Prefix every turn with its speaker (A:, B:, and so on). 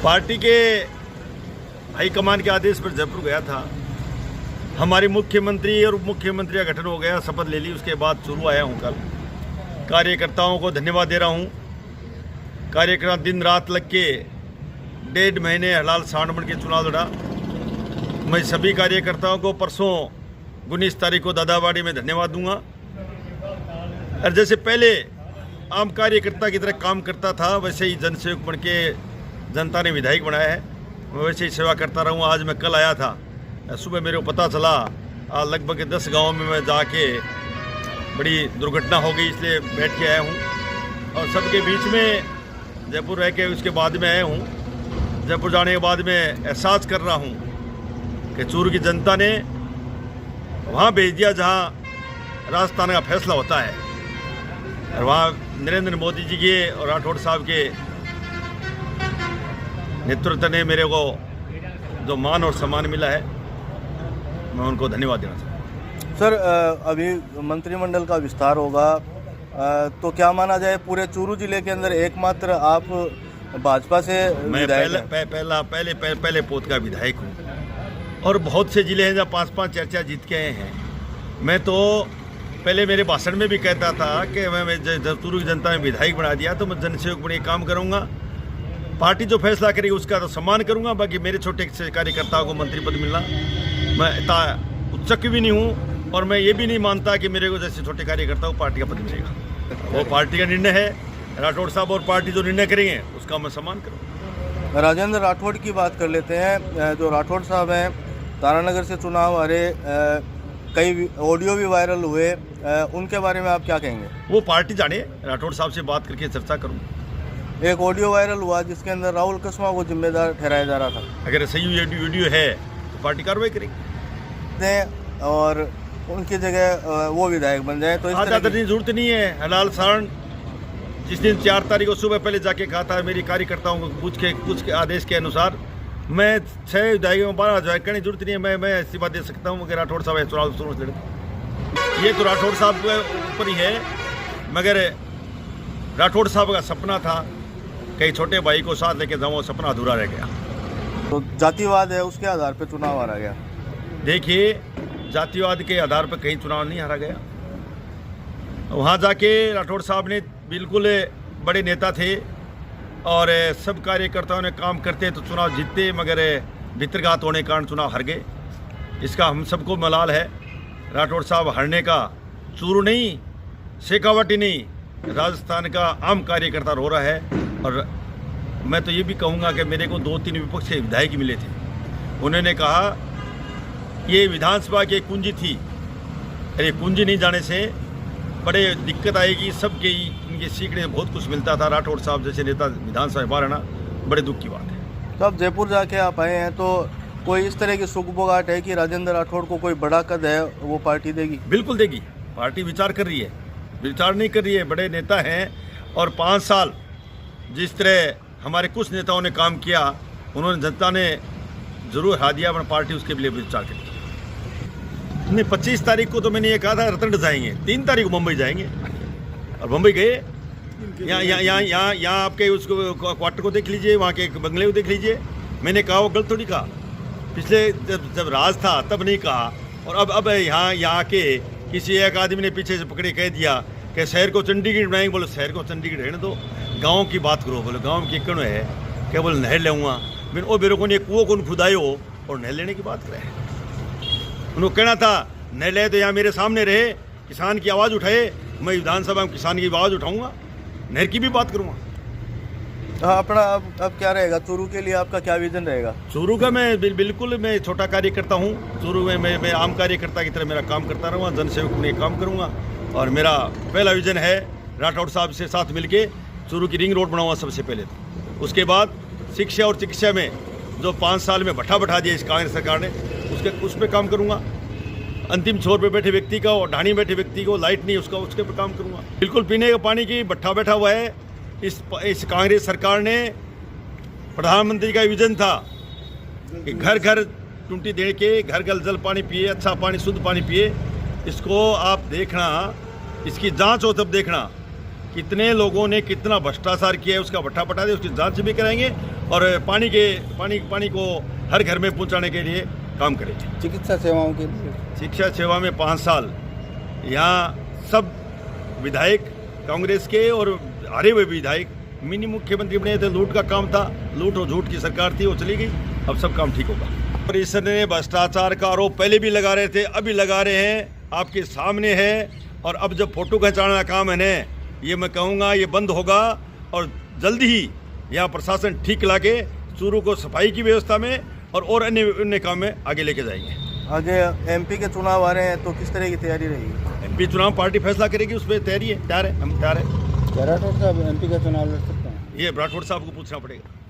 A: Party के high command के आदेश पर जयपुर गया था। हमारे मुख्यमंत्री और उप मुख्यमंत्री का गठन हो गया, शपथ ले ली, उसके बाद शुरू आया हूँ। कल कार्यकर्ताओं को धन्यवाद दे रहा हूँ। कार्यकर्ता दिन रात लग के 1.5 महीने हलाल सांडमन के चुनाव लड़ा। मैं सभी कार्यकर्ताओं को परसों 19 तारीख को दादावाड़ी में धन्यवाद दूंगा। और जैसे पहले आम कार्यकर्ता की तरह काम करता था, वैसे ही जनसेवक बन के जनता ने विधायक बनाया है। मैं वैसे ही सेवा करता रहूँगा। आज मैं कल आया था, सुबह मेरे को पता चला लगभग 10 गाँव में मैं जाके बड़ी दुर्घटना हो गई, इसलिए बैठ के आया हूँ। और सबके बीच में जयपुर रह के उसके बाद में आया हूँ। जयपुर जाने के बाद में एहसास कर रहा हूँ कि चूरू की जनता ने वहाँ भेज दिया जहाँ राजस्थान का फैसला होता है, और वहाँ नरेंद्र मोदी जी के और राठौड़ साहब के नेतृत्व ने मेरे को जो मान और सम्मान मिला है, मैं उनको धन्यवाद देना चाहता हूँ।
B: सर, अभी मंत्रिमंडल का विस्तार होगा, तो क्या माना जाए पूरे चूरू जिले के अंदर एकमात्र आप भाजपा से
A: मैं पहले पोत का विधायक हूँ, और बहुत से जिले हैं जहाँ 5-5 चर्चा जीत के आए हैं। मैं तो पहले मेरे भाषण में भी कहता था कि मैं जब चूरू की जनता ने विधायक बना दिया तो मैं जनसेवक बन के काम करूँगा। पार्टी जो फैसला करेगी उसका तो सम्मान करूँगा। बाकी मेरे छोटे कार्यकर्ताओं को मंत्री पद मिलना, मैं इतना उच्चक भी नहीं हूँ, और मैं ये भी नहीं मानता कि मेरे को जैसे छोटे कार्यकर्ता को पार्टी का पद मिलेगा। वो पार्टी का निर्णय है। राठौड़ साहब और पार्टी जो निर्णय करेंगे उसका मैं सम्मान करूँगा।
B: राजेंद्र राठौड़ की बात कर लेते हैं। जो राठौड़ साहब हैं, तारानगर से चुनाव हारे, कई ऑडियो भी वायरल हुए, उनके बारे में आप क्या कहेंगे?
A: वो पार्टी जाने, राठौड़ साहब से बात करके चर्चा करूँ।
B: एक ऑडियो वायरल हुआ जिसके अंदर राहुल कस्मा को जिम्मेदार ठहराया जा रहा था।
A: अगर सही वीडियो है तो पार्टी कार्रवाई करेगी,
B: और उनकी जगह वो विधायक बन जाए तो इस तरह
A: की जरूरत नहीं है। हलाल सारण जिस दिन 4 तारीख को सुबह पहले जाके कहा था, मेरी कार्यकर्ताओं को पूछ के आदेश के अनुसार मैं 6 विधायकों में 12 विधायक करने की जरूरत नहीं है। मैं इस्तीफा दे सकता हूँ मगर राठौड़ साहब चुनाव शुरू लड़े, ये तो राठौड़ साहब के ऊपर ही है। मगर राठौड़ साहब का सपना था कई छोटे भाई को साथ लेके जाऊँ, सपना अधूरा रह गया।
B: तो जातिवाद है, उसके आधार पर चुनाव हारा गया।
A: देखिए, जातिवाद के आधार पर कहीं चुनाव नहीं हारा गया। वहाँ जाके राठौड़ साहब ने बिल्कुल बड़े नेता थे और सब कार्यकर्ताओं ने काम करते तो चुनाव जीतते, मगर भितरघात होने के कारण चुनाव हार गए। इसका हम सबको मलाल है। राठौड़ साहब हारने का चूरू नहीं, शेखावाटी नहीं, राजस्थान का आम कार्यकर्ता रो रहा है। और मैं तो ये भी कहूँगा कि मेरे को 2-3 विपक्ष के विधायक मिले थे, उन्होंने कहा ये विधानसभा की कुंजी थी, अरे कुंजी नहीं जाने से बड़े दिक्कत आएगी। सबके इनके सीखने में बहुत कुछ मिलता था। राठौड़ साहब जैसे नेता विधानसभा बाहर आना बड़े दुख की बात है।
B: तो अब जयपुर जाके आप आए हैं, तो कोई इस तरह की सुगबुगाहट है कि राजेंद्र राठौड़ को कोई बड़ा कद है वो पार्टी देगी?
A: बिल्कुल देगी। पार्टी विचार कर रही है, विचार नहीं कर रही है। बड़े नेता हैं और 5 साल जिस तरह हमारे कुछ नेताओं ने काम किया, उन्होंने जनता ने जरूर हरा दिया, पर पार्टी उसके लिए विचार करेगी। नहीं, 25 तारीख को तो मैंने ये कहा था रतन जाएंगे, 3 तारीख को मुंबई जाएंगे, और मुंबई गए। यहाँ आपके उसको क्वार्टर को देख लीजिए, वहाँ के बंगले को देख लीजिए। मैंने कहा वो गलत थोड़ी कहा। पिछले जब राज था तब नहीं कहा, और अब यहाँ के किसी एक आदमी ने पीछे से पकड़े कह दिया कि शहर को चंडीगढ़ बनाएंगे। बोलो शहर को चंडीगढ़ रहने दो, गाँव की बात करो। बोलो गाँव की क्यों है, क्या बोले नहर लेऊँगा बिन ओ मेरे को ने कुओं को खुदायो और नहर लेने की बात करे। उन्होंने कहना था नहर ले तो यहाँ मेरे सामने रहे, किसान की आवाज़ उठाए, मैं विधानसभा में किसान की आवाज़ उठाऊंगा, नहर की भी बात करूँगा।
B: अपना अब क्या रहेगा चूरू के लिए, आपका क्या विजन रहेगा?
A: चूरू का मैं बिल्कुल मैं छोटा कार्यकर्ता हूँ। चूरू में मैं आम कार्यकर्ता की तरह मेरा काम करता रहूँगा, जनसेवक में काम करूँगा। और मेरा पहला विजन है राठौड़ साहब से साथ मिलके चूरू की रिंग रोड बनाऊंगा सबसे पहले। तो उसके बाद शिक्षा और चिकित्सा में जो 5 साल में भट्ठा बैठा दिया इस कांग्रेस सरकार ने, उस पर काम करूँगा। अंतिम छोर पे बैठे व्यक्ति का और ढाणी बैठे व्यक्ति को लाइट नहीं उसका, उसके पर काम करूँगा। बिल्कुल पीने का पानी की भट्ठा बैठा हुआ है। इस कांग्रेस सरकार ने, प्रधानमंत्री का विजन था कि घर घर टूटी दे के घर घर जल पानी पिए, अच्छा पानी, शुद्ध पानी पिए। इसको आप देखना, इसकी जांच हो तब देखना कितने लोगों ने कितना भ्रष्टाचार किया है, उसका भट्ठा पटा दे, उसकी जांच भी कराएंगे और पानी को हर घर में पहुंचाने के लिए काम करेंगे।
C: चिकित्सा सेवाओं के लिए
A: शिक्षा सेवा में 5 साल, यहाँ सब विधायक कांग्रेस के और हारे हुए विधायक मिनी मुख्यमंत्री बने थे। लूट का काम था, लूट और झूठ की सरकार थी, वो चली गई, अब सब काम ठीक होगा। परिषद ने भ्रष्टाचार का आरोप पहले भी लगा रहे थे, अभी लगा रहे हैं, आपके सामने है। और अब जब फोटो खिंचाना काम है ना, ये मैं कहूँगा ये बंद होगा और जल्दी ही यहाँ प्रशासन ठीक ला के चूरू को सफाई की व्यवस्था में और अन्य काम में आगे लेके जाएंगे।
B: आगे एमपी के चुनाव आ रहे हैं, तो किस तरह की तैयारी रहेगी?
A: एमपी चुनाव पार्टी फैसला करेगी, उस पर तैयारी है, तैयार है, हम तैयार है।
C: राठौड़ साहब एमपी का चुनाव लड़ सकते हैं?
A: ये राठौड़ साहब को पूछना पड़ेगा।